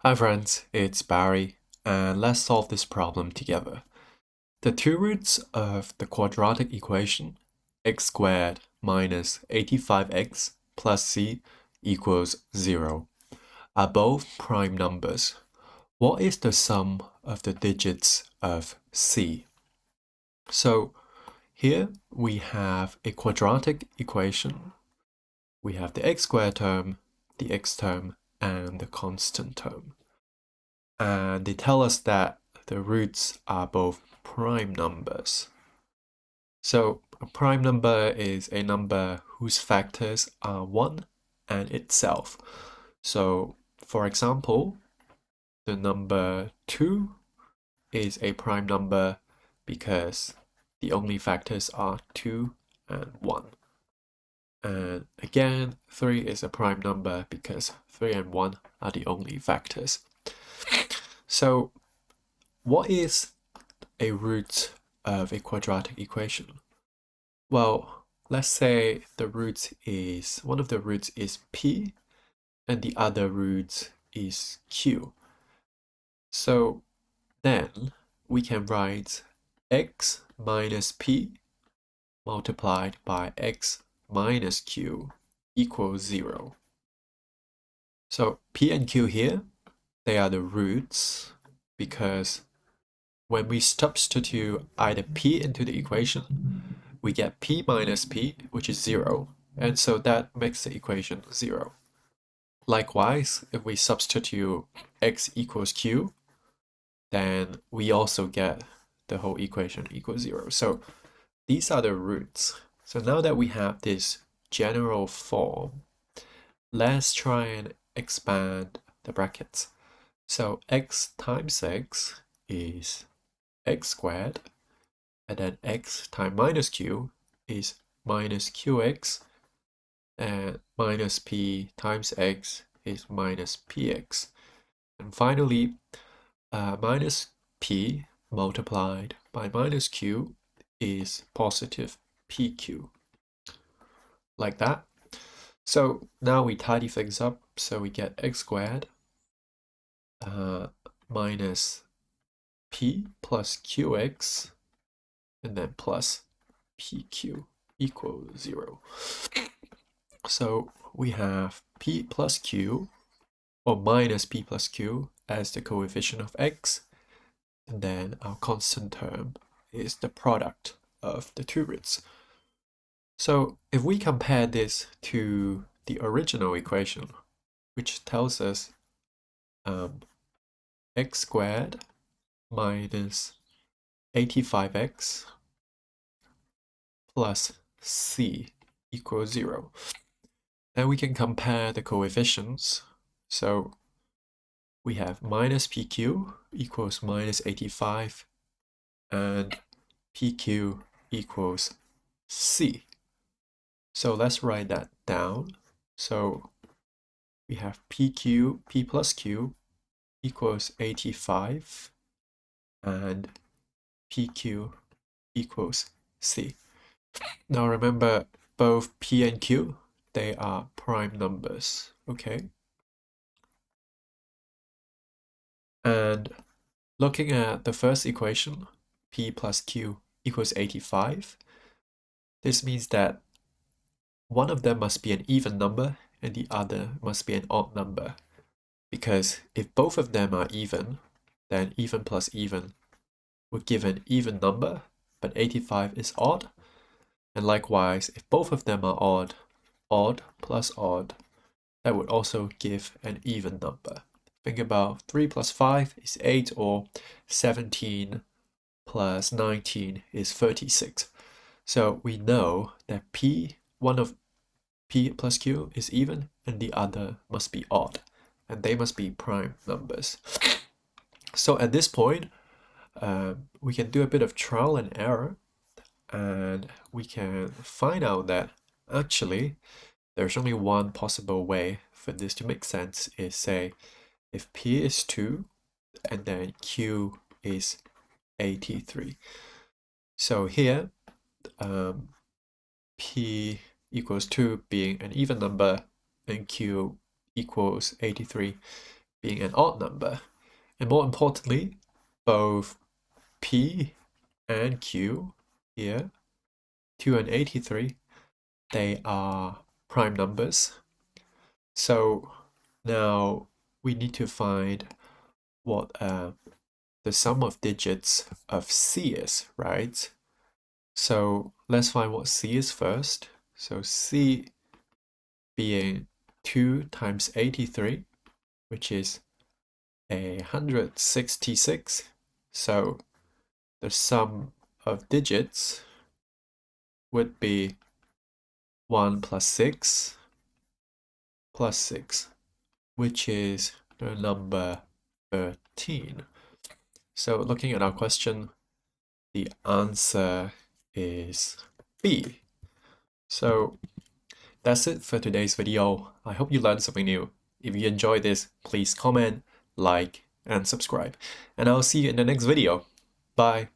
Hi friends, it's Barry, and let's solve this problem together. The two roots of the quadratic equation x squared minus 85x plus c equals 0 are both prime numbers. What is the sum of the digits of c? So here we have a quadratic equation. We have the x squared term, the x term, and the constant term. And they tell us that the roots are both prime numbers. So a prime number is a number whose factors are 1 and itself. So for example, the number 2 is a prime number because the only factors are 2 and 1. And again, 3 is a prime number because 3 and 1 are the only factors. So what is a root of a quadratic equation? Well, let's say one of the roots is p and the other root is q. So then we can write x minus p multiplied by x minus q equals 0. So p and q here, they are the roots because when we substitute either p into the equation, we get p minus p, which is 0, and so that makes the equation 0. Likewise, if we substitute x equals q, then we also get the whole equation equals 0. So these are the roots. So now that we have this general form, let's try and expand the brackets. So x times x is x squared, and then x times minus q is minus qx, and minus p times x is minus px. And finally, minus p multiplied by minus q is positive pq. Like that. So now we tidy things up, so we get x squared minus p plus qx, and then plus pq equals 0. So we have p plus q, or minus p plus q, as the coefficient of x, and then our constant term is the product of the two roots. So if we compare this to the original equation, which tells us x squared minus 85x plus c equals 0. Then we can compare the coefficients. So we have minus pq equals minus 85 and pq equals c. So let's write that down. So we have p plus q equals 85 and pq equals c. Now remember, both p and q, they are prime numbers, okay? And looking at the first equation, p plus q equals 85, this means that one of them must be an even number and the other must be an odd number. Because if both of them are even, then even plus even would give an even number, but 85 is odd. And likewise, if both of them are odd, odd plus odd, that would also give an even number. Think about 3 plus 5 is 8, or 17 plus 19 is 36. So we know that one of p plus q is even and the other must be odd, and they must be prime numbers. So at this point, we can do a bit of trial and error, and we can find out that actually there's only one possible way for this to make sense, is say if p is 2 and then q is 83. So here, p equals 2 being an even number and q equals 83 being an odd number. And more importantly, both P and Q here, 2 and 83, they are prime numbers. So now we need to find what the sum of digits of C is, right? So let's find what C is first. So C being 2 times 83, which is 166. So the sum of digits would be 1 plus 6 plus 6, which is the number 13. So looking at our question, the answer is B. So that's it for today's video. I hope you learned something new. If you enjoyed this, please comment, like, and subscribe. And I'll see you in the next video. Bye.